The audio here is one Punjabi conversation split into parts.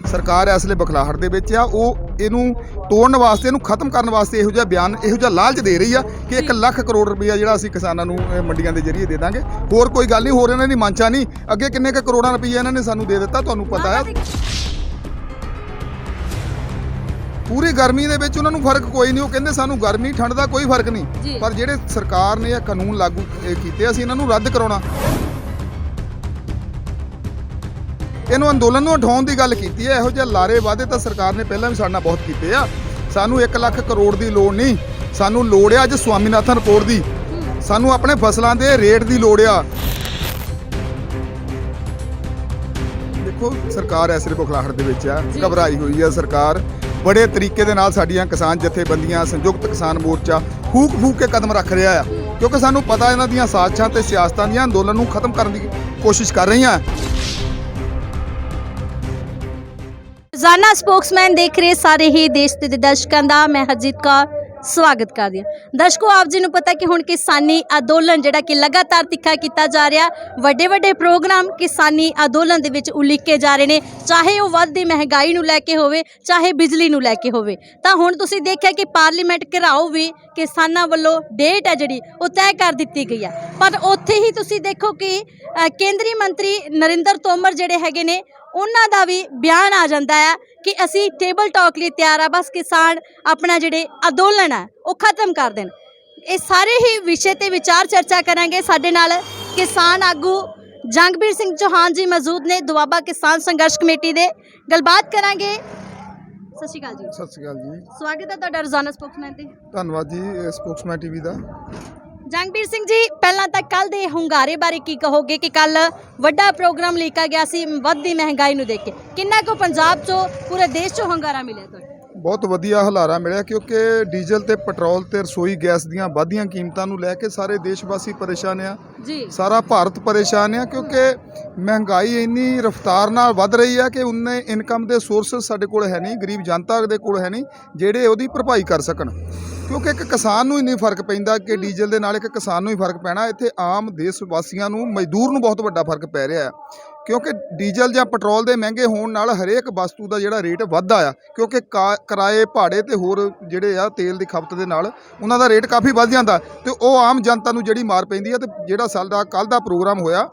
सरकार इस ਵੇਲੇ बखलाहट ਦੇ ਵਿੱਚ ਆ। ਉਹ ਇਹਨੂੰ ਤੋੜਨ ਵਾਸਤੇ, ਇਹਨੂੰ ਖਤਮ ਕਰਨ ਵਾਸਤੇ ਇਹੋ ਜਿਹਾ ਬਿਆਨ, ਇਹੋ ਜਿਹਾ ਲਾਲਚ ਦੇ ਰਹੀ ਆ ਕਿ 1 ਲੱਖ ਕਰੋੜ ਰੁਪਈਆ ਜਿਹੜਾ ਅਸੀਂ ਕਿਸਾਨਾਂ ਨੂੰ ਮੰਡੀਆਂ ਦੇ ਜ਼ਰੀਏ ਦੇ ਦਾਂਗੇ। ਹੋਰ ਕੋਈ ਗੱਲ ਨਹੀਂ, ਹੋਰ ਇਹਨਾਂ ਦੀ ਮੰਚਾ ਨਹੀਂ। ਅੱਗੇ ਕਿੰਨੇ ਕੁ ਕਰੋੜਾਂ ਰੁਪਈਆ ਇਹਨਾਂ ਨੇ ਸਾਨੂੰ ਦੇ ਦਿੱਤਾ, ਤੁਹਾਨੂੰ ਪਤਾ ਹੈ। ਪੂਰੀ ਗਰਮੀ ਦੇ ਵਿੱਚ ਉਹਨਾਂ ਨੂੰ ਫਰਕ ਕੋਈ ਨਹੀਂ। ਉਹ ਕਹਿੰਦੇ ਸਾਨੂੰ ਗਰਮੀ ਠੰਡ ਦਾ ਕੋਈ ਫਰਕ ਨਹੀਂ, ਪਰ ਜਿਹੜੇ ਸਰਕਾਰ ਨੇ ਇਹ ਕਾਨੂੰਨ ਲਾਗੂ ਕੀਤੇ ਅਸੀਂ ਇਹਨਾਂ ਨੂੰ ਰੱਦ ਕਰਾਉਣਾ। ਇਹਨੂੰ ਅੰਦੋਲਨ ਨੂੰ ਉਠਾਉਣ ਦੀ ਗੱਲ ਕੀਤੀ ਹੈ। ਇਹੋ ਜਿਹੇ ਲਾਰੇ ਵਾਅਦੇ ਤਾਂ ਸਰਕਾਰ ਨੇ ਪਹਿਲਾਂ ਵੀ ਸਾਡੇ ਨਾਲ ਬਹੁਤ ਕੀਤੇ ਆ। ਸਾਨੂੰ 1 ਲੱਖ ਕਰੋੜ ਦੀ ਲੋੜ ਨਹੀਂ, ਸਾਨੂੰ ਲੋੜ ਆ ਅੱਜ ਸਵਾਮੀਨਾਥਨ ਰਿਪੋਰਟ ਦੀ। ਸਾਨੂੰ ਆਪਣੇ ਫਸਲਾਂ ਦੇ ਰੇਟ ਦੀ ਲੋੜ ਆ। ਦੇਖੋ ਸਰਕਾਰ ਇਸ ਵੇਲੇ ਬਖਲਾਹਟ ਦੇ ਵਿੱਚ ਆ, ਘਬਰਾਈ ਹੋਈ ਆ ਸਰਕਾਰ। ਬੜੇ ਤਰੀਕੇ ਦੇ ਨਾਲ ਸਾਡੀਆਂ ਕਿਸਾਨ ਜਥੇਬੰਦੀਆਂ, ਸੰਯੁਕਤ ਕਿਸਾਨ ਮੋਰਚਾ ਫੂਕ ਕੇ ਕਦਮ ਰੱਖ ਰਿਹਾ ਆ, ਕਿਉਂਕਿ ਸਾਨੂੰ ਪਤਾ ਇਹਨਾਂ ਦੀਆਂ ਸਾਜ਼ਿਸ਼ਾਂ ਤੇ ਸਿਆਸਤਾਂ ਦੀਆਂ ਅੰਦੋਲਨ ਨੂੰ ਖਤਮ ਕਰਨ ਦੀ ਕੋਸ਼ਿਸ਼ ਕਰ ਰਹੀਆਂ। ਰੋਜ਼ਾਨਾ ਸਪੋਕਸਮੈਨ ਦੇਖ ਰਹੇ ਸਾਰੇ ਹੀ ਦੇਸ਼ ਦੇ ਦਰਸ਼ਕਾਂ ਦਾ ਮੈਂ ਹਰਜੀਤ ਕੌਰ ਸਵਾਗਤ ਕਰਦੀ ਹਾਂ। ਦਰਸ਼ਕੋ, ਆਪ ਜੀ ਨੂੰ ਪਤਾ ਕਿ ਹੁਣ ਕਿਸਾਨੀ ਅੰਦੋਲਨ ਜਿਹੜਾ ਕਿ ਲਗਾਤਾਰ ਤਿੱਖਾ ਕੀਤਾ ਜਾ ਰਿਹਾ, ਵੱਡੇ ਪ੍ਰੋਗਰਾਮ ਕਿਸਾਨੀ ਅੰਦੋਲਨ ਦੇ ਵਿੱਚ ਉਲੀਕੇ ਜਾ ਰਹੇ ਨੇ, ਚਾਹੇ ਉਹ ਵੱਧਦੀ ਮਹਿੰਗਾਈ ਨੂੰ ਲੈ ਕੇ ਹੋਵੇ, ਚਾਹੇ ਬਿਜਲੀ ਨੂੰ ਲੈ ਕੇ ਹੋਵੇ। ਤਾਂ ਹੁਣ ਤੁਸੀਂ ਦੇਖਿਆ ਕਿ ਪਾਰਲੀਮੈਂਟ ਘਿਰਾਓ ਵੀ ਕਿਸਾਨਾਂ ਵੱਲੋਂ ਡੇਟ ਹੈ ਜਿਹੜੀ ਉਹ ਤੈਅ ਕਰ ਦਿੱਤੀ ਗਈ ਹੈ। ਪਰ ਉੱਥੇ ਹੀ ਤੁਸੀਂ ਦੇਖੋ ਕਿ ਕੇਂਦਰੀ ਮੰਤਰੀ ਨਰਿੰਦਰ ਤੋਮਰ ਜਿਹੜੇ ਹੈਗੇ ਨੇ, ਉਹਨਾਂ ਦਾ ਵੀ ਬਿਆਨ ਆ ਜਾਂਦਾ ਹੈ ਕਿ ਅਸੀਂ ਟੇਬਲ ਟਾਕ ਲਈ ਤਿਆਰ ਆ, ਬਸ ਕਿਸਾਨ ਆਪਣਾ ਜਿਹੜੇ ਅੰਦੋਲਨ ਹੈ ਉਹ ਖਤਮ ਕਰ ਦੇਣ। ਇਹ ਸਾਰੇ ਹੀ ਵਿਸ਼ੇ ਤੇ ਵਿਚਾਰ ਚਰਚਾ ਕਰਾਂਗੇ। ਸਾਡੇ ਨਾਲ ਕਿਸਾਨ ਆਗੂ ਜੰਗਬੀਰ ਸਿੰਘ ਚੌਹਾਨ ਜੀ ਮੌਜੂਦ ਨੇ, ਦੁਆਬਾ ਕਿਸਾਨ ਸੰਘਰਸ਼ ਕਮੇਟੀ ਦੇ। ਗੱਲਬਾਤ ਕਰਾਂਗੇ। ਸਤਿ ਸ਼੍ਰੀ ਅਕਾਲ ਜੀ। ਸਤਿ ਸ਼੍ਰੀ ਅਕਾਲ ਜੀ। ਸਵਾਗਤ ਹੈ ਤੁਹਾਡਾ ਰੋਜ਼ਾਨਾ ਸਪੋਕਸਮੈਨ ਤੇ। ਧੰਨਵਾਦ ਜੀ ਸਪੋਕਸਮੈਨ ਟੀਵੀ ਦਾ। ਜੰਗਬੀਰ ਸਿੰਘ ਜੀ, ਪਹਿਲਾਂ ਤਾਂ ਕੱਲ ਦੇ ਹੁੰਗਾਰੇ ਬਾਰੇ ਕੀ ਕਹੋਗੇ ਕਿ ਕੱਲ ਵੱਡਾ ਪ੍ਰੋਗਰਾਮ ਲੀਕਾ ਗਿਆ ਸੀ ਵੱਧਦੀ ਮਹਿੰਗਾਈ ਨੂੰ ਦੇਖ ਕੇ, ਕਿੰਨਾ ਕੁ ਪੰਜਾਬ 'ਚੋਂ ਪੂਰੇ ਦੇਸ਼ 'ਚੋਂ ਹੁੰਗਾਰਾ ਮਿਲਿਆ ਤੁਹਾਨੂੰ? ਬਹੁਤ ਵਧੀਆ ਹਲਾਰਾ ਮਿਲਿਆ, ਕਿਉਂਕਿ ਡੀਜ਼ਲ ਤੇ ਪੈਟਰੋਲ ਤੇ ਰਸੋਈ ਗੈਸ ਦੀਆਂ ਵੱਧਦੀਆਂ ਕੀਮਤਾਂ ਨੂੰ ਲੈ ਕੇ ਸਾਰੇ ਦੇਸ਼ ਵਾਸੀ ਪਰੇਸ਼ਾਨ ਆ ਜੀ। ਸਾਰਾ ਭਾਰਤ ਪਰੇਸ਼ਾਨ ਆ, ਕਿਉਂਕਿ ਮਹਿੰਗਾਈ ਇੰਨੀ ਰਫ਼ਤਾਰ ਨਾਲ ਵੱਧ ਰਹੀ ਆ ਕਿ ਉਨੇ ਇਨਕਮ ਦੇ ਸੋਰਸਸ ਸਾਡੇ ਕੋਲ ਹੈ ਨਹੀਂ, ਗਰੀਬ ਜਨਤਾ ਦੇ ਕੋਲ ਹੈ ਨਹੀਂ ਜਿਹੜੇ ਉਹਦੀ ਭਰਪਾਈ ਕਰ ਸਕਣ। ਕਿਉਂਕਿ ਇੱਕ ਕਿਸਾਨ ਨੂੰ ਹੀ ਨਹੀਂ ਫਰਕ ਪੈਂਦਾ ਕਿ ਡੀਜ਼ਲ ਦੇ ਨਾਲ ਇੱਕ ਕਿਸਾਨ ਨੂੰ ਹੀ ਫਰਕ ਪੈਣਾ, ਇੱਥੇ ਆਮ ਦੇਸ਼ ਵਾਸੀਆਂ ਨੂੰ, ਮਜ਼ਦੂਰ ਨੂੰ ਬਹੁਤ ਵੱਡਾ ਫਰਕ ਪੈ ਰਿਹਾ ਹੈ। ਕਿਉਂਕਿ ਡੀਜ਼ਲ ਜਾਂ ਪੈਟਰੋਲ ਦੇ ਮਹਿੰਗੇ ਹੋਣ ਨਾਲ ਹਰੇਕ ਵਸਤੂ ਦਾ ਜਿਹੜਾ ਰੇਟ ਵੱਧਦਾ ਆ, ਕਿਉਂਕਿ ਕਿਰਾਏ, ਭਾੜੇ ਤੇ ਹੋਰ ਜਿਹੜੇ ਆ ਤੇਲ ਦੀ ਖਪਤ ਦੇ ਨਾਲ ਉਹਨਾਂ ਦਾ ਰੇਟ ਕਾਫੀ ਵੱਧ ਜਾਂਦਾ, ਤੇ ਉਹ ਆਮ ਜਨਤਾ ਨੂੰ ਜਿਹੜੀ ਮਾਰ ਪੈਂਦੀ ਆ। ਤੇ ਜਿਹੜਾ ਸਾਡਾ ਕੱਲ੍ਹ ਦਾ ਪ੍ਰੋਗਰਾਮ ਹੋਇਆ,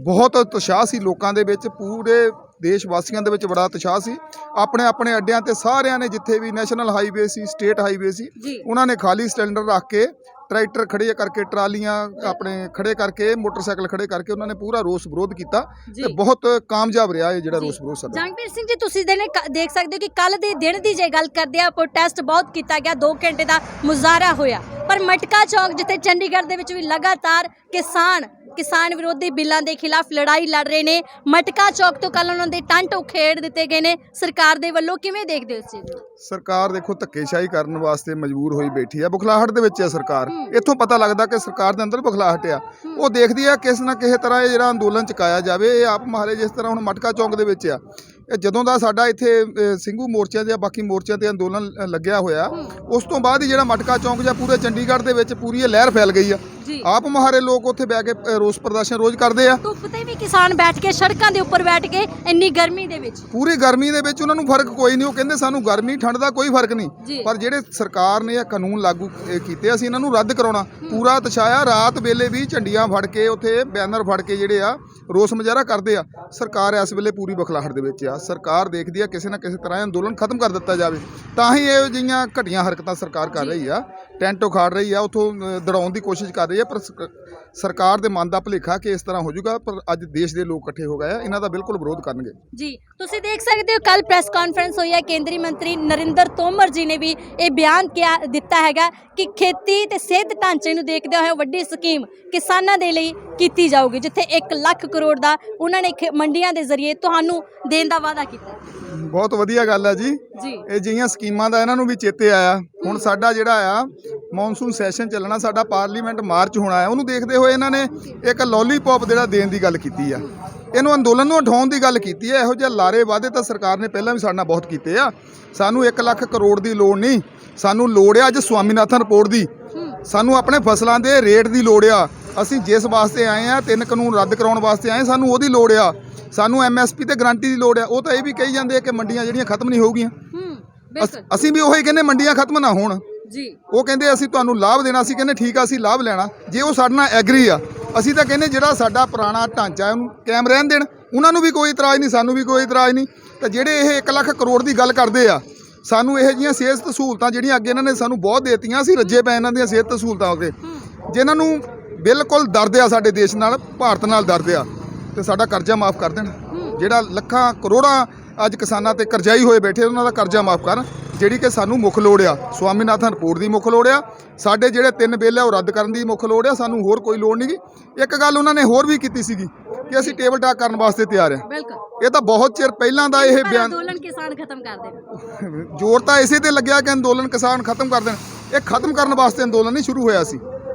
ਬਹੁਤ ਉਤਸ਼ਾਹ ਸੀ ਲੋਕਾਂ ਦੇ ਵਿੱਚ, ਪੂਰੇ ਦੇਸ਼ ਵਾਸੀਆਂ ਦੇ ਵਿੱਚ ਬੜਾ ਉਤਸ਼ਾਹ ਸੀ। ਆਪਣੇ ਅੱਡਿਆਂ ਤੇ ਸਾਰਿਆਂ ਨੇ, ਜਿੱਥੇ ਵੀ ਨੈਸ਼ਨਲ ਹਾਈਵੇ ਸੀ, ਸਟੇਟ ਹਾਈਵੇ ਸੀ, ਉਹਨਾਂ ਨੇ ਖਾਲੀ ਸਿਲੰਡਰ ਰੱਖ ਕੇ, ਟਰੈਕਟਰ ਖੜੇ ਕਰਕੇ, ਟਰਾਲੀਆਂ ਆਪਣੇ ਖੜੇ ਕਰਕੇ, ਮੋਟਰਸਾਈਕਲ ਖੜੇ ਕਰਕੇ ਉਹਨਾਂ ਨੇ ਪੂਰਾ ਰੋਸ ਵਿਰੋਧ ਕੀਤਾ ਤੇ ਬਹੁਤ ਕਾਮਯਾਬ ਰਿਹਾ ਇਹ ਜਿਹੜਾ ਰੋਸ ਵਿਰੋਧ ਸਾਡਾ। ਜੰਗਬੀਰ ਸਿੰਘ ਜੀ, ਤੁਸੀਂ ਦੇਖ ਸਕਦੇ ਹੋ ਕਿ ਕੱਲ ਦੇ ਦਿਨ ਦੀ ਜੇ ਗੱਲ ਕਰਦੇ ਆ, ਪ੍ਰੋਟੈਸਟ ਬਹੁਤ ਕੀਤਾ ਗਿਆ, 2 ਘੰਟੇ ਦਾ ਮੁਜ਼ਾਹਰਾ ਹੋਇਆ, ਪਰ ਮਟਕਾ ਚੌਕ ਜਿੱਥੇ ਚੰਡੀਗੜ੍ਹ ਦੇ ਵਿੱਚ ਵੀ ਲਗਾਤਾਰ ਕਿਸਾਨ ਵਿਰੋਧੀ ਬਿੱਲਾਂ ਦੇ ਖਿਲਾਫ ਲੜਾਈ ਲੜ ਰਹੇ ਨੇ। ਮਟਕਾ ਚੌਕ ਤੋਂ ਕੱਲ ਉਹਨਾਂ ਦੇ ਟੰਟ ਉਖੇੜ ਦਿੱਤੇ ਗਏ ਨੇ ਸਰਕਾਰ ਦੇ ਵੱਲੋਂ। ਕਿਵੇਂ ਦੇਖਦੇ ਹੋ ਇਸ ਚੀਜ਼ ਨੂੰ? ਸਰਕਾਰ ਦੇਖੋ ਧੱਕੇਸ਼ਾਹੀ ਕਰਨ ਵਾਸਤੇ ਮਜਬੂਰ ਹੋਈ ਬੈਠੀ ਆ, ਬੁਖਲਾਹਟ ਦੇ ਵਿੱਚ ਹੈ ਸਰਕਾਰ। ਇੱਥੋਂ ਪਤਾ ਲੱਗਦਾ ਕਿ ਸਰਕਾਰ ਦੇ ਅੰਦਰ ਬੁਖਲਾਹਟ ਆ। ਉਹ ਦੇਖਦੀ ਆ ਕਿਸ ਨਾ ਕਿਸੇ ਤਰ੍ਹਾਂ ਇਹ ਜਿਹੜਾ ਅੰਦੋਲਨ ਚੁਕਾਇਆ ਜਾਵੇ। ਇਹ ਆਪ ਮਹਾਰੇ ਜਿਸ ਤਰ੍ਹਾਂ ਹੁਣ ਮਟਕਾ ਚੌਕ ਦੇ ਵਿੱਚ ਆ, ਇਹ ਜਦੋਂ ਦਾ ਸਾਡਾ ਇੱਥੇ ਸਿੰਘੂ ਮੋਰਚਿਆਂ ਦੇ ਬਾਕੀ ਮੋਰਚਿਆਂ ਤੇ ਅੰਦੋਲਨ ਲੱਗਿਆ ਹੋਇਆ, ਉਸ ਤੋਂ ਬਾਅਦ ਹੀ ਜਿਹੜਾ ਮਟਕਾ ਚੌਕ ਜਾਂ ਪੂਰੇ ਚੰਡੀਗੜ੍ਹ ਦੇ ਵਿੱਚ ਪੂਰੀ ਇਹ ਲਹਿਰ ਫੈਲ ਗਈ ਆ। ਆਪ ਮਹਾਰੇ ਲੋਕ ਉੱਥੇ ਬਹਿ ਕੇ ਰੋਸ ਪ੍ਰਦਰਸ਼ਨ ਰੋਜ਼ ਕਰਦੇ ਆ। ਧੁੱਪ ਤੇ ਵੀ ਕਿਸਾਨ ਬੈਠ ਕੇ, ਸੜਕਾਂ ਦੇ ਉੱਪਰ ਬੈਠ ਕੇ, ਇੰਨੀ ਗਰਮੀ ਦੇ ਵਿੱਚ, ਪੂਰੀ ਗਰਮੀ ਦੇ ਵਿੱਚ ਉਹਨਾਂ ਨੂੰ ਫਰਕ ਕੋਈ ਨਹੀਂ। ਉਹ ਕਹਿੰਦੇ ਸਾਨੂੰ ਗਰਮੀ ਠੰਡ ਦਾ ਕੋਈ ਫਰਕ ਨਹੀਂ, ਪਰ ਜਿਹੜੇ ਸਰਕਾਰ ਨੇ ਇਹ ਕਾਨੂੰਨ ਲਾਗੂ ਕੀਤੇ ਅਸੀਂ ਇਹਨਾਂ ਨੂੰ ਰੱਦ ਕਰਾਉਣਾ। ਪੂਰਾ ਉਤਸ਼ਾਹ, ਰਾਤ ਵੇਲੇ ਵੀ ਝੰਡੀਆਂ ਫੜ ਕੇ, ਉੱਥੇ ਬੈਨਰ ਫੜ ਕੇ ਜਿਹੜੇ ਆ ਰੋਸ ਮੁਜ਼ਾਹਰਾ ਕਰਦੇ ਆ। ਸਰਕਾਰ ਇਸ ਵੇਲੇ ਪੂਰੀ ਬਖਲਾਹਟ ਦੇ ਵਿੱਚ ਆ। ਸਰਕਾਰ ਦੇਖਦੀ ਆ ਕਿਸੇ ਨਾ ਕਿਸੇ ਤਰ੍ਹਾਂ ਅੰਦੋਲਨ ਖਤਮ ਕਰ ਦਿੱਤਾ ਜਾਵੇ, ਤਾਂ ਹੀ ਇਹੋ ਜਿਹੀਆਂ ਘਟੀਆਂ ਹਰਕਤਾਂ ਸਰਕਾਰ ਕਰ ਰਹੀ ਆ। ਟੈਂਟ ਉਖਾੜ ਰਹੀ ਆ, ਉੱਥੋਂ ਦੜਾਉਣ ਦੀ ਕੋਸ਼ਿਸ਼ ਕਰ ਰਹੀ ਆ, ਪਰ ਸਰਕਾਰ ਦੇ ਮਨ ਦਾ ਭੁਲੇਖਾ ਕਿ ਇਸ ਤਰ੍ਹਾਂ ਹੋ ਜਾਊਗਾ। ਪਰ ਅੱਜ ਦੇਸ਼ ਦੇ ਲੋਕ ਇਕੱਠੇ ਹੋ ਗਏ ਆ, ਇਹਨਾਂ ਦਾ ਬਿਲਕੁਲ ਵਿਰੋਧ ਕਰਨਗੇ ਜੀ। ਤੁਸੀਂ ਦੇਖ ਸਕਦੇ ਹੋ ਕੱਲ ਪ੍ਰੈਸ ਕਾਨਫਰੰਸ ਹੋਈ ਹੈ, ਕੇਂਦਰੀ ਮੰਤਰੀ ਨਰਿੰਦਰ ਤੋਮਰ ਜੀ ਨੇ ਵੀ ਇਹ ਬਿਆਨ ਦਿੱਤਾ ਹੈਗਾ ਕਿ ਖੇਤੀ ਤੇ ਸਿਹਤ ਢਾਂਚੇ ਨੂੰ ਦੇਖਦੇ ਹੋਏ ਵੱਡੀ ਸਕੀਮ ਕਿਸਾਨਾਂ ਦੇ ਲਈ ਕੀਤੀ ਜਾਊਗੀ, ਜਿੱਥੇ 1 ਲੱਖ ਕਰੋੜ ਦਾ ਉਹਨਾਂ ਨੇ ਮੰਡੀਆਂ ਦੇ ਜ਼ਰੀਏ ਤੁਹਾਨੂੰ ਦੇਣ ਦਾ ਵਾਅਦਾ ਕੀਤਾ। ਬਹੁਤ ਵਧੀਆ ਗੱਲ ਹੈ ਜੀ। ਇਹ ਜਿਹੀਆਂ ਸਕੀਮਾਂ ਦਾ ਇਹਨਾਂ ਨੂੰ ਵੀ ਚੇਤੇ ਆਇਆ। ਹੁਣ ਸਾਡਾ ਜਿਹੜਾ ਆ ਮੌਨਸੂਨ ਸੈਸ਼ਨ ਚੱਲਣਾ, ਸਾਡਾ ਪਾਰਲੀਮੈਂਟ ਮਾਰਚ ਹੋਣਾ ਹੈ, ਉਹਨੂੰ ਦੇਖਦੇ ਹੋਏ ਇਹਨਾਂ ਨੇ ਇੱਕ ਲੋਲੀਪੌਪ ਜਿਹੜਾ ਦੇਣ ਦੀ ਗੱਲ ਕੀਤੀ ਆ। ਇਹਨੂੰ ਅੰਦੋਲਨ ਨੂੰ ਉਠਾਉਣ ਦੀ ਗੱਲ ਕੀਤੀ ਹੈ। ਇਹੋ ਜਿਹੇ ਲਾਰੇ ਵਾਅਦੇ ਤਾਂ ਸਰਕਾਰ ਨੇ ਪਹਿਲਾਂ ਵੀ ਸਾਡੇ ਨਾਲ ਬਹੁਤ ਕੀਤੇ ਆ। ਸਾਨੂੰ 1 ਲੱਖ ਕਰੋੜ ਦੀ ਲੋੜ ਨਹੀਂ, ਸਾਨੂੰ ਲੋੜ ਆ ਅੱਜ ਸਵਾਮੀਨਾਥਨ ਰਿਪੋਰਟ ਦੀ। ਸਾਨੂੰ ਆਪਣੇ ਫਸਲਾਂ ਦੇ ਰੇਟ ਦੀ ਲੋੜ ਆ। ਅਸੀਂ ਜਿਸ ਵਾਸਤੇ ਆਏ ਆ, 3 ਕਾਨੂੰਨ ਰੱਦ ਕਰਾਉਣ ਵਾਸਤੇ ਆਏ, ਸਾਨੂੰ ਉਹਦੀ ਲੋੜ ਆ। ਸਾਨੂੰ ਐਮਐਸਪੀ ਤੇ ਗਾਰੰਟੀ ਦੀ ਲੋੜ ਆ। ਉਹ ਤਾਂ ਇਹ ਵੀ ਕਹੀ ਜਾਂਦੇ ਆ ਕਿ ਮੰਡੀਆਂ ਜਿਹੜੀਆਂ ਖਤਮ ਨਹੀਂ ਹੋਊਗੀਆਂ। ਬਿਲਕੁਲ ਅਸੀਂ ਵੀ ਉਹੀ ਕਹਿੰਦੇ ਮੰਡੀਆਂ ਖਤਮ ਨਾ ਹੋਣ। ਜੀ ਉਹ ਕਹਿੰਦੇ ਅਸੀਂ ਤੁਹਾਨੂੰ ਲਾਭ ਦੇਣਾ, ਅਸੀਂ ਕਹਿੰਦੇ ਠੀਕ ਆ ਅਸੀਂ ਲਾਭ ਲੈਣਾ। ਜੇ ਉਹ ਸਾਡੇ ਨਾਲ ਐਗਰੀ ਆ, ਅਸੀਂ ਤਾਂ ਕਹਿੰਦੇ ਜਿਹੜਾ ਸਾਡਾ ਪੁਰਾਣਾ ਢਾਂਚਾ ਉਹਨੂੰ ਕਾਇਮ ਰਹਿਣ ਦੇਣ। ਉਹਨਾਂ ਨੂੰ ਵੀ ਕੋਈ ਇਤਰਾਜ਼ ਨਹੀਂ, ਸਾਨੂੰ ਵੀ ਕੋਈ ਇਤਰਾਜ਼ ਨਹੀਂ। ਤਾਂ ਜਿਹੜੇ ਇਹ 1 ਲੱਖ ਕਰੋੜ ਦੀ ਗੱਲ ਕਰਦੇ ਆ, ਸਾਨੂੰ ਇਹੋ ਜਿਹੀਆਂ ਸਿਹਤ ਸਹੂਲਤਾਂ ਜਿਹੜੀਆਂ ਅੱਗੇ ਇਹਨਾਂ ਨੇ ਸਾਨੂੰ ਬਹੁਤ ਦੇਤੀਆਂ, ਅਸੀਂ ਰੱਜੇ ਪਏ ਇਹਨਾਂ ਦੀਆਂ ਸਿਹਤ ਸਹੂਲਤਾਂ ਹੋ ਕੇ। ਜਿਨ੍ਹਾਂ ਨੂੰ ਬਿਲਕੁਲ ਦਰਦ ਆ ਸਾਡੇ ਦੇਸ਼ ਨਾਲ, ਭਾਰਤ ਨਾਲ ਦਰਦ ਆ, ਤੇ ਸਾਡਾ ਕਰਜ਼ਾ ਮਾਫ ਕਰ ਦੇਣ। ਜਿਹੜਾ ਲੱਖਾਂ ਕਰੋੜਾਂ ਅੱਜ ਕਿਸਾਨਾਂ ਤੇ ਕਰਜ਼ਾਈ ਹੋਏ ਬੈਠੇ, ਉਹਨਾਂ ਦਾ ਕਰਜ਼ਾ ਮਾਫ ਕਰਨ, ਜਿਹੜੀ ਕਿ ਸਾਨੂੰ ਮੁੱਖ ਲੋੜ ਆ। ਸਵਾਮੀਨਾਥਨ ਰਿਪੋਰਟ ਦੀ ਮੁੱਖ ਲੋੜ ਆ। ਸਾਡੇ ਜਿਹੜੇ 3 ਬਿੱਲ ਆ ਉਹ ਰੱਦ ਕਰਨ ਦੀ ਮੁੱਖ ਲੋੜ ਆ। ਸਾਨੂੰ ਹੋਰ ਕੋਈ ਲੋੜ ਨਹੀਂ ਗੀ। ਇੱਕ ਗੱਲ ਉਹਨਾਂ ਨੇ ਹੋਰ ਵੀ ਕੀਤੀ ਸੀਗੀ ਕਿ ਅਸੀਂ ਟੇਬਲ ਟਾਕ ਕਰਨ ਵਾਸਤੇ ਤਿਆਰ ਆ। ਬਿਲਕੁਲ ਇਹ ਤਾਂ ਬਹੁਤ ਚਿਰ ਪਹਿਲਾਂ ਦਾ ਇਹ ਬਿਆਨ, ਅੰਦੋਲਨ ਕਿਸਾਨ ਖਤਮ ਕਰ ਦੇਣ। ਜ਼ੋਰ ਤਾਂ ਇਸੇ ਤੇ ਲੱਗਿਆ ਕਿ ਅੰਦੋਲਨ ਕਿਸਾਨ ਖਤਮ ਕਰ ਦੇਣ। ਇਹ ਖਤਮ ਕਰਨ ਵਾਸਤੇ ਅੰਦੋਲਨ ਨਹੀਂ ਸ਼ੁਰੂ ਹੋਇਆ ਸੀ।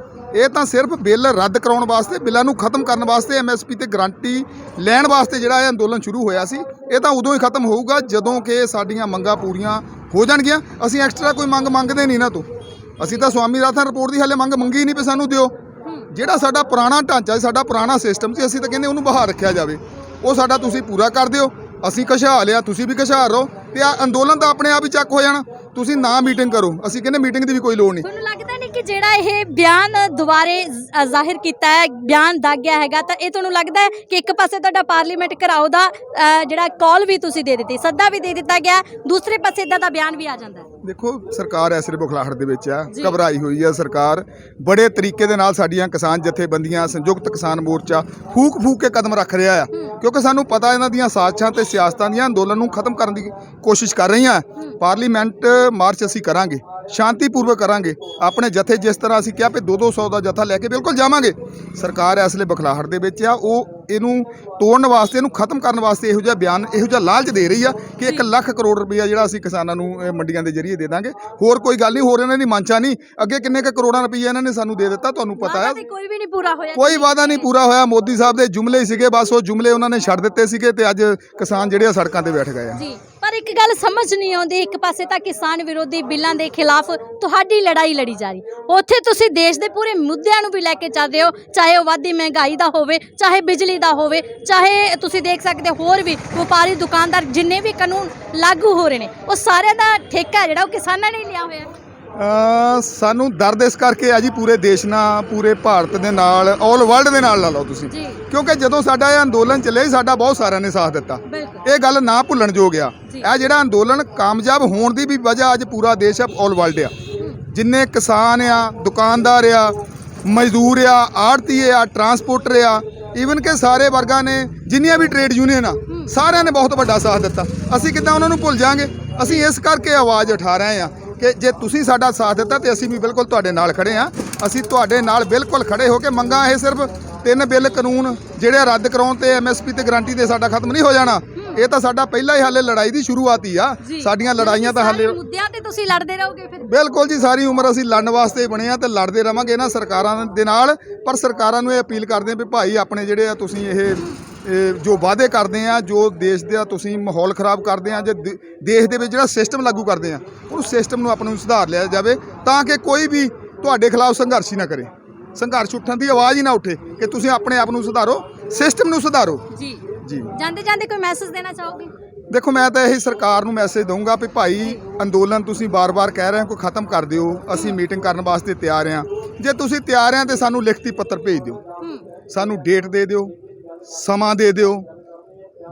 ਇਹ ਤਾਂ ਸਿਰਫ ਬਿੱਲ ਰੱਦ ਕਰਾਉਣ ਵਾਸਤੇ, ਬਿੱਲਾਂ ਨੂੰ ਖਤਮ ਕਰਨ ਵਾਸਤੇ, ਐਮਐਸਪੀ ਤੇ ਗਾਰੰਟੀ ਲੈਣ ਵਾਸਤੇ ਜਿਹੜਾ ਇਹ ਅੰਦੋਲਨ ਸ਼ੁਰੂ ਹੋਇਆ ਸੀ। ਇਹ ਤਾਂ ਉਦੋਂ ਹੀ ਖਤਮ ਹੋਊਗਾ ਜਦੋਂ ਕਿ ਸਾਡੀਆਂ ਮੰਗਾਂ ਪੂਰੀਆਂ ਹੋ ਜਾਣਗੀਆਂ। ਅਸੀਂ ਐਕਸਟਰਾ ਕੋਈ ਮੰਗ ਮੰਗਦੇ ਨਹੀਂ ਇਹਨਾਂ ਤੋਂ। ਅਸੀਂ ਤਾਂ ਸਵਾਮੀਨਾਥਨ ਰਿਪੋਰਟ ਦੀ ਹਾਲੇ ਮੰਗ ਮੰਗੀ ਨਹੀਂ ਵੀ ਸਾਨੂੰ ਦਿਓ। ਜਿਹੜਾ ਸਾਡਾ ਪੁਰਾਣਾ ਢਾਂਚਾ ਸੀ, ਸਾਡਾ ਪੁਰਾਣਾ ਸਿਸਟਮ ਸੀ, ਅਸੀਂ ਤਾਂ ਕਹਿੰਦੇ ਉਹਨੂੰ ਬਹਾਲ ਰੱਖਿਆ ਜਾਵੇ। ਉਹ ਸਾਡਾ ਤੁਸੀਂ ਪੂਰਾ ਕਰ ਦਿਓ। ਅਸੀਂ ਘਸ਼ਾ ਲਿਆ, ਤੁਸੀਂ ਵੀ ਘਸ਼ਾ ਰਹੋ, ਤੇ ਆ ਅੰਦੋਲਨ ਤਾਂ ਆਪਣੇ ਆਪ ਹੀ ਚੱਕ ਹੋ ਜਾਣਾ। ਤੁਸੀਂ ਨਾ ਮੀਟਿੰਗ ਕਰੋ, ਅਸੀਂ ਕਹਿੰਦੇ ਮੀਟਿੰਗ ਦੀ ਵੀ ਕੋਈ ਲੋੜ ਨਹੀਂ। ਤੁਹਾਨੂੰ ਲੱਗਦਾ ਨਹੀਂ ਕਿ ਜਿਹੜਾ ਇਹ ਬਿਆਨ ਦੁਬਾਰੇ ਜ਼ਾਹਿਰ ਕੀਤਾ ਹੈ, ਬਿਆਨ ਦਾਗਿਆ ਹੈਗਾ, ਤਾਂ ਇਹ ਤੁਹਾਨੂੰ ਲੱਗਦਾ ਹੈ ਕਿ ਇੱਕ ਪਾਸੇ ਤੁਹਾਡਾ ਪਾਰਲੀਮੈਂਟ ਘਰਾਓ ਦਾ ਜਿਹੜਾ ਕਾਲ ਵੀ ਤੁਸੀਂ ਦੇ ਦਿੱਤੀ, ਸੱਦਾ ਵੀ ਦੇ ਦਿੱਤਾ ਗਿਆ, ਦੂਸਰੇ ਪਾਸੇ ਇਦਾਂ ਦਾ ਬਿਆਨ ਵੀ ਆ ਜਾਂਦਾ ਹੈ? ਦੇਖੋ, ਸਰਕਾਰ ਐਸਰੇ ਬੁਖਲਾਹਟ ਦੇ ਵਿੱਚ ਆ, ਘਬਰਾਈ ਹੋਈ ਆ ਸਰਕਾਰ। ਬੜੇ ਤਰੀਕੇ ਦੇ ਨਾਲ ਸਾਡੀਆਂ ਕਿਸਾਨ ਜਥੇਬੰਦੀਆਂ, ਸੰਯੁਕਤ ਕਿਸਾਨ ਮੋਰਚਾ ਫੂਕ ਕੇ ਕਦਮ ਰੱਖ ਰਿਹਾ ਆ, ਕਿਉਂਕਿ ਸਾਨੂੰ ਪਤਾ ਇਹਨਾਂ ਦੀਆਂ ਸਾਜ਼ਿਸ਼ਾਂ ਤੇ ਸਿਆਸਤਾਂ ਦੀਆਂ ਅੰਦੋਲਨ ਨੂੰ ਖਤਮ ਕਰਨ ਦੀ ਕੋਸ਼ਿਸ਼ ਕਰ ਰਹੀਆਂ। ਪਾਰਲੀਮੈਂਟ ਮਾਰਚ ਅਸੀਂ ਕਰਾਂਗੇ, ਸ਼ਾਂਤੀਪੂਰਵਕ ਕਰਾਂਗੇ। ਆਪਣੇ ਜਥੇ ਜਿਸ ਤਰ੍ਹਾਂ ਅਸੀਂ ਕਿਹਾ ਵੀ 200 ਦਾ ਜਥਾ ਲੈ ਕੇ ਬਿਲਕੁਲ ਜਾਵਾਂਗੇ। ਸਰਕਾਰ ਇਸ ਵੇਲੇ ਬਖਲਾਹਟ ਦੇ ਵਿੱਚ ਆ। ਉਹ ਇਹਨੂੰ ਤੋੜਨ ਵਾਸਤੇ, ਇਹਨੂੰ ਖਤਮ ਕਰਨ ਵਾਸਤੇ ਇਹੋ ਜਿਹਾ ਬਿਆਨ, ਇਹੋ ਜਿਹਾ ਲਾਲਚ ਦੇ ਰਹੀ ਆ ਕਿ 1 ਲੱਖ ਕਰੋੜ ਰੁਪਈਆ ਜਿਹੜਾ ਅਸੀਂ ਕਿਸਾਨਾਂ ਨੂੰ ਮੰਡੀਆਂ ਦੇ ਜ਼ਰੀਏ ਦੇ ਦਾਂਗੇ। ਹੋਰ ਕੋਈ ਗੱਲ ਨਹੀਂ, ਹੋਰ ਇਹਨਾਂ ਦੀ ਮੰਸ਼ਾ ਨਹੀਂ। ਅੱਗੇ ਕਿੰਨੇ ਕੁ ਕਰੋੜਾਂ ਰੁਪਈਆ ਇਹਨਾਂ ਨੇ ਸਾਨੂੰ ਦੇ ਦਿੱਤਾ, ਤੁਹਾਨੂੰ ਪਤਾ ਹੈ। ਕੋਈ ਵੀ ਨਹੀਂ ਪੂਰਾ ਹੋਇਆ, ਕੋਈ ਵਾਅਦਾ ਨਹੀਂ ਪੂਰਾ ਹੋਇਆ। ਮੋਦੀ ਸਾਹਿਬ ਦੇ ਜੁਮਲੇ ਹੀ ਸੀਗੇ, ਬਸ ਉਹ ਜੁਮਲੇ ਉਹਨਾਂ ਨੇ ਛੱਡ ਦਿੱਤੇ ਸੀਗੇ, ਤੇ ਅੱਜ ਕਿਸਾਨ ਜਿਹੜੇ ਆ ਸੜਕਾਂ ਤੇ ਬੈਠ ਗਏ ਆ। ਜੀ, ਪਰ ਇੱਕ ਗੱਲ ਸਮਝ ਨਹੀਂ ਆਉਂਦੀ, ਇੱਕ ਪਾਸੇ ਤਾਂ ਕਿਸਾਨ ਵਿਰੋਧੀ ਬਿੱਲਾਂ ਦੇ ਖਿਲਾਫ ਤੁਹਾਡੀ ਲੜਾਈ ਲੜੀ ਜਾ ਰਹੀ, ਉੱਥੇ ਤੁਸੀਂ ਦੇਸ਼ ਦੇ ਪੂਰੇ ਮੁੱਦਿਆਂ ਨੂੰ ਵੀ ਲੈ ਕੇ ਚੱਲ ਰਹੇ ਹੋ, ਚਾਹੇ ਉਹ ਵੱਧਦੀ ਮਹਿੰਗਾਈ ਦਾ ਹੋਵੇ, ਚਾਹੇ ਬਿਜਲੀ ਦਾ ਹੋਵੇ, ਚਾਹੇ ਤੁਸੀਂ ਦੇਖ ਸਕਦੇ ਹੋਰ ਵੀ ਵਪਾਰੀ ਦੁਕਾਨਦਾਰ ਜਿੰਨੇ ਵੀ ਕਾਨੂੰਨ ਲਾਗੂ ਹੋ ਰਹੇ ਨੇ, ਉਹ ਸਾਰਿਆਂ ਦਾ ਠੇਕਾ ਜਿਹੜਾ ਉਹ ਕਿਸਾਨਾਂ ਨੇ ਲਿਆ ਹੋਇਆ। ਸਾਨੂੰ ਦਰਦ ਇਸ ਕਰਕੇ ਆ ਜੀ, ਪੂਰੇ ਦੇਸ਼ ਨਾਲ, ਪੂਰੇ ਭਾਰਤ ਦੇ ਨਾਲ, ਆਲ ਵਰਲਡ ਦੇ ਨਾਲ ਲਾ ਲਓ ਤੁਸੀਂ, ਕਿਉਂਕਿ ਜਦੋਂ ਸਾਡਾ ਇਹ ਅੰਦੋਲਨ ਚੱਲਿਆ, ਸਾਡਾ ਬਹੁਤ ਸਾਰਿਆਂ ਨੇ ਸਾਥ ਦਿੱਤਾ। ਇਹ ਗੱਲ ਨਾ ਭੁੱਲਣ ਯੋਗ ਆ। ਇਹ ਜਿਹੜਾ ਅੰਦੋਲਨ ਕਾਮਯਾਬ ਹੋਣ ਦੀ ਵੀ ਵਜ੍ਹਾ ਅੱਜ ਪੂਰਾ ਦੇਸ਼ ਆ, ਆਲ ਵਰਲਡ ਆ। ਜਿੰਨੇ ਕਿਸਾਨ ਆ, ਦੁਕਾਨਦਾਰ ਆ, ਮਜ਼ਦੂਰ ਆ, ਆੜ੍ਹਤੀਏ ਆ, ਟਰਾਂਸਪੋਰਟਰ ਆ, ਈਵਨ ਕਿ ਸਾਰੇ ਵਰਗਾਂ ਨੇ, ਜਿੰਨੀਆਂ ਵੀ ਟ੍ਰੇਡ ਯੂਨੀਅਨ ਆ, ਸਾਰਿਆਂ ਨੇ ਬਹੁਤ ਵੱਡਾ ਸਾਥ ਦਿੱਤਾ। ਅਸੀਂ ਕਿੱਦਾਂ ਉਹਨਾਂ ਨੂੰ ਭੁੱਲ ਜਾਾਂਗੇ? ਅਸੀਂ ਇਸ ਕਰਕੇ ਆਵਾਜ਼ ਉਠਾ ਰਹੇ ਹਾਂ ਕਿ ਜੇ ਤੁਸੀਂ ਸਾਡਾ ਸਾਥ ਦਿੱਤਾ ਤੇ ਅਸੀਂ ਵੀ ਬਿਲਕੁਲ ਤੁਹਾਡੇ ਨਾਲ ਖੜੇ ਹਾਂ। ਅਸੀਂ ਤੁਹਾਡੇ ਨਾਲ ਬਿਲਕੁਲ ਖੜੇ ਹੋ ਕੇ ਮੰਗਾਂ, ਇਹ ਸਿਰਫ 3 ਬਿੱਲ ਕਾਨੂੰਨ ਜਿਹੜੇ ਰੱਦ ਕਰਾਉਣ ਤੇ ਐਮਐਸਪੀ ਤੇ ਗਾਰੰਟੀ ਦੇ ਸਾਡਾ ਖਤਮ ਨਹੀਂ ਹੋ ਜਾਣਾ। ਇਹ ਤਾਂ ਸਾਡਾ ਪਹਿਲਾਂ ਹੀ ਹਾਲੇ ਲੜਾਈ ਦੀ ਸ਼ੁਰੂਆਤ ਹੀ ਆ। ਸਾਡੀਆਂ ਲੜਾਈਆਂ ਤਾਂ ਹਾਲੇ ਮੁੱਦਿਆਂ ਤੇ ਤੁਸੀਂ ਲੜਦੇ ਰਹੋਗੇ ਫਿਰ? ਬਿਲਕੁਲ ਜੀ, ਸਾਰੀ ਉਮਰ ਅਸੀਂ ਲੜਨ ਵਾਸਤੇ ਬਣੇ ਆ ਤੇ ਲੜਦੇ ਰਵਾਂਗੇ ਇਹਨਾਂ ਸਰਕਾਰਾਂ ਦੇ ਨਾਲ। ਪਰ ਸਰਕਾਰਾਂ ਨੂੰ ਇਹ ਅਪੀਲ ਕਰਦੇ ਆ ਵੀ ਭਾਈ ਆਪਣੇ ਜਿਹੜੇ ਆ ਤੁਸੀਂ ਇਹ ਜੋ ਵਾਅਦੇ ਕਰਦੇ ਆ, ਜੋ ਦੇਸ਼ ਦਾ ਤੁਸੀਂ ਮਾਹੌਲ ਖਰਾਬ ਕਰਦੇ ਆ, ਜੇ ਦੇਸ਼ ਦੇ ਵਿੱਚ ਜਿਹੜਾ ਸਿਸਟਮ ਲਾਗੂ ਕਰਦੇ ਆ, ਉਹਨੂੰ ਸਿਸਟਮ ਨੂੰ ਆਪਣੇ ਨੂੰ ਸੁਧਾਰ ਲਿਆ ਜਾਵੇ, ਤਾਂ ਕਿ ਕੋਈ ਵੀ ਤੁਹਾਡੇ ਖਿਲਾਫ ਸੰਘਰਸ਼ ਹੀ ਨਾ ਕਰੇ। ਸੰਘਰਸ਼ ਉੱਠਣ ਦੀ ਆਵਾਜ਼ ਹੀ ਨਾ ਉੱਠੇ ਕਿ ਤੁਸੀਂ ਆਪਣੇ ਆਪ ਨੂੰ ਸੁਧਾਰੋ, ਸਿਸਟਮ ਨੂੰ ਸੁਧਾਰੋ। ਜੀ ਜੀ, ਜਾਂਦੇ ਕੋਈ ਮੈਸੇਜ ਦੇਣਾ ਚਾਹੋਗੇ? ਦੇਖੋ, ਮੈਂ ਤਾਂ ਇਹੀ ਸਰਕਾਰ ਨੂੰ ਮੈਸੇਜ ਦਊਂਗਾ ਵੀ ਭਾਈ ਅੰਦੋਲਨ ਤੁਸੀਂ ਬਾਰ-ਬਾਰ ਕਹਿ ਰਹੇ ਹੋ ਕੋਈ ਖਤਮ ਕਰ ਦਿਓ, ਅਸੀਂ ਮੀਟਿੰਗ ਕਰਨ ਵਾਸਤੇ ਤਿਆਰ ਹਾਂ। ਜੇ ਤੁਸੀਂ ਤਿਆਰ ਆ ਤੇ ਸਾਨੂੰ ਲਿਖਤੀ ਪੱਤਰ ਭੇਜ ਦਿਓ, ਸਾਨੂੰ ਡੇਟ ਦੇ ਦਿਓ, ਸਮਾਂ ਦੇ ਦਿਓ,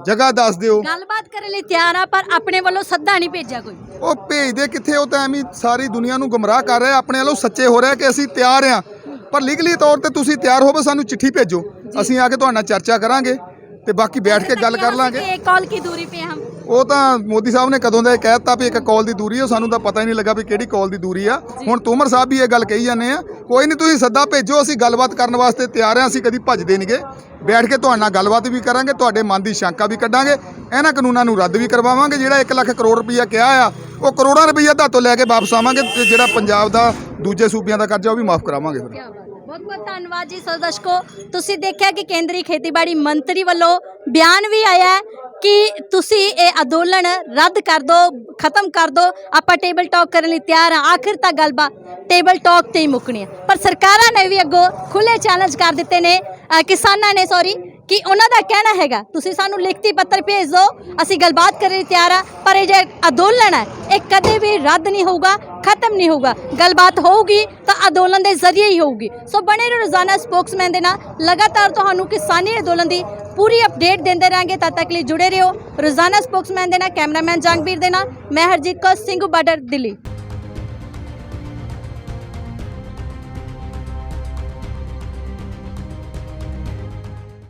ਜਗ੍ਹਾ ਦੱਸ ਦਿਓ। ਗੱਲਬਾਤ ਕਰਨ ਲਈ ਤਿਆਰ ਆ, ਪਰ ਆਪਣੇ ਵੱਲੋਂ ਸੱਦਾ ਨਹੀਂ ਭੇਜਿਆ ਕੋਈ। ਉਹ ਭੇਜਦੇ ਕਿੱਥੇ? ਉਹ ਤਾਂ ਐਵੇਂ ਸਾਰੀ ਦੁਨੀਆ ਨੂੰ ਗੁੰਮਰਾਹ ਕਰ ਰਿਹਾ। ਆਪਣੇ ਵੱਲੋਂ ਸੱਚੇ ਹੋ ਰਿਹਾ ਕਿ ਅਸੀਂ ਤਿਆਰ ਹਾਂ, ਪਰ ਲੀਗਲੀ ਤੌਰ ਤੇ ਤੁਸੀਂ ਤਿਆਰ ਹੋਵੋ, ਸਾਨੂੰ ਚਿੱਠੀ ਭੇਜੋ, ਅਸੀਂ ਆ ਕੇ ਤੁਹਾਡੇ ਨਾਲ ਚਰਚਾ ਕਰਾਂਗੇ ਤੇ ਬਾਕੀ ਬੈਠ ਕੇ ਗੱਲ ਕਰ ਲਾਂਗੇ। ਇੱਕ ਕਾਲ ਕੀ ਦੂਰੀ पे हम? ਉਹ ਤਾਂ ਮੋਦੀ ਸਾਹਿਬ ਨੇ ਕਦੋਂ ਦਾ ਇਹ ਕਹਿ ਦਿੱਤਾ ਵੀ 1 ਕਾਲ ਦੀ ਦੂਰੀ ਆ, ਸਾਨੂੰ ਤਾਂ ਪਤਾ ਹੀ ਨਹੀਂ ਲੱਗਾ ਵੀ ਕਿਹੜੀ ਕਾਲ ਦੀ ਦੂਰੀ ਆ। ਹੁਣ ਤੋਮਰ ਸਾਹਿਬ ਵੀ ਇਹ ਗੱਲ ਕਹੀ ਜਾਂਦੇ ਆ। ਕੋਈ ਨਹੀਂ, ਤੁਸੀਂ ਸੱਦਾ ਭੇਜੋ, ਅਸੀਂ ਗੱਲਬਾਤ ਕਰਨ ਵਾਸਤੇ ਤਿਆਰ ਹਾਂ। ਅਸੀਂ ਕਦੀ ਭੱਜਦੇ ਨਹੀਂਗੇ, ਬੈਠ ਕੇ ਤੁਹਾਡੇ ਨਾਲ ਗੱਲਬਾਤ ਵੀ ਕਰਾਂਗੇ, ਤੁਹਾਡੇ ਮਨ ਦੀ ਸ਼ੰਕਾ ਵੀ ਕੱਢਾਂਗੇ, ਇਹਨਾਂ ਕਾਨੂੰਨਾਂ ਨੂੰ ਰੱਦ ਵੀ ਕਰਵਾਵਾਂਗੇ। ਜਿਹੜਾ 1 ਲੱਖ ਕਰੋੜ ਰੁਪਈਆ ਕਿਹਾ ਆ, ਉਹ ਕਰੋੜਾਂ ਰੁਪਈਆ ਤੁਹਾਤੋਂ ਲੈ ਕੇ ਵਾਪਸ ਆਵਾਂਗੇ, ਤੇ ਜਿਹੜਾ ਪੰਜਾਬ ਦਾ ਦੂਜੇ ਸੂਬਿਆਂ ਦਾ ਕਰਜ਼ਾ ਉਹ ਵੀ ਮਾਫ ਕਰਾਵਾਂਗੇ। ਫਿਰ ਬਹੁਤ ਬਹੁਤ ਧੰਨਵਾਦ ਜੀ। ਸੋ ਦਰਸ਼ਕੋ, ਤੁਸੀਂ ਦੇਖਿਆ ਕਿ ਕੇਂਦਰੀ ਖੇਤੀਬਾੜੀ ਮੰਤਰੀ ਵੱਲੋਂ ਬਿਆਨ ਵੀ ਆਇਆ ਹੈ ਕਿ ਤੁਸੀਂ ਇਹ ਅੰਦੋਲਨ ਰੱਦ ਕਰ ਦਿਓ, ਖਤਮ ਕਰ ਦਿਓ, ਆਪਾਂ ਟੇਬਲ ਟਾਕ ਕਰਨ ਲਈ ਤਿਆਰ ਹਾਂ। ਆਖਿਰ ਤਾਂ ਗੱਲਬਾਤ ਟੇਬਲ ਟਾਕ ਤੇ ਹੀ ਮੁੱਕਣੀ ਹੈ, ਪਰ ਸਰਕਾਰਾਂ ਨੇ ਵੀ ਅੱਗੋਂ ਖੁੱਲੇ ਚੈਲੰਜ ਕਰ ਦਿੱਤੇ ਨੇ ਕਿਸਾਨਾਂ ਨੇ, ਕਿ ਉਹਨਾਂ ਦਾ ਕਹਿਣਾ ਹੈਗਾ ਤੁਸੀਂ ਸਾਨੂੰ ਲਿਖਤੀ ਪੱਤਰ ਭੇਜ ਦਿਓ, ਅਸੀਂ ਗੱਲਬਾਤ ਕਰਨ ਲਈ ਤਿਆਰ ਆ, ਪਰ ਇਹ ਜੇ ਅੰਦੋਲਨ ਹੈ ਇਹ ਕਦੇ ਵੀ ਰੱਦ ਨਹੀਂ ਹੋਊਗਾ, ਖਤਮ ਨਹੀਂ ਹੋਊਗਾ। ਗੱਲਬਾਤ ਹੋਊਗੀ ਤਾਂ ਅੰਦੋਲਨ ਦੇ ਜ਼ਰੀਏ ਹੀ ਹੋਊਗੀ। ਸੋ ਬਣੇ ਰਹੋ ਰੋਜ਼ਾਨਾ ਸਪੋਕਸਮੈਨ ਦੇ ਨਾਲ, ਲਗਾਤਾਰ ਤੁਹਾਨੂੰ ਕਿਸਾਨੀ ਅੰਦੋਲਨ ਦੀ ਪੂਰੀ ਅਪਡੇਟ ਦਿੰਦੇ ਰਹਾਂਗੇ। ਤਦ ਤੱਕ ਲਈ ਜੁੜੇ ਰਹੋ ਰੋਜ਼ਾਨਾ ਸਪੋਕਸਮੈਨ ਦੇ ਨਾਲ। ਕੈਮਰਾਮੈਨ ਜੰਗਬੀਰ ਦੇ ਨਾਲ, ਮੈਂ ਹਰਜੀਤ ਕੌਰ, ਸਿੰਘੂ ਬਾਰਡਰ, ਦਿੱਲੀ।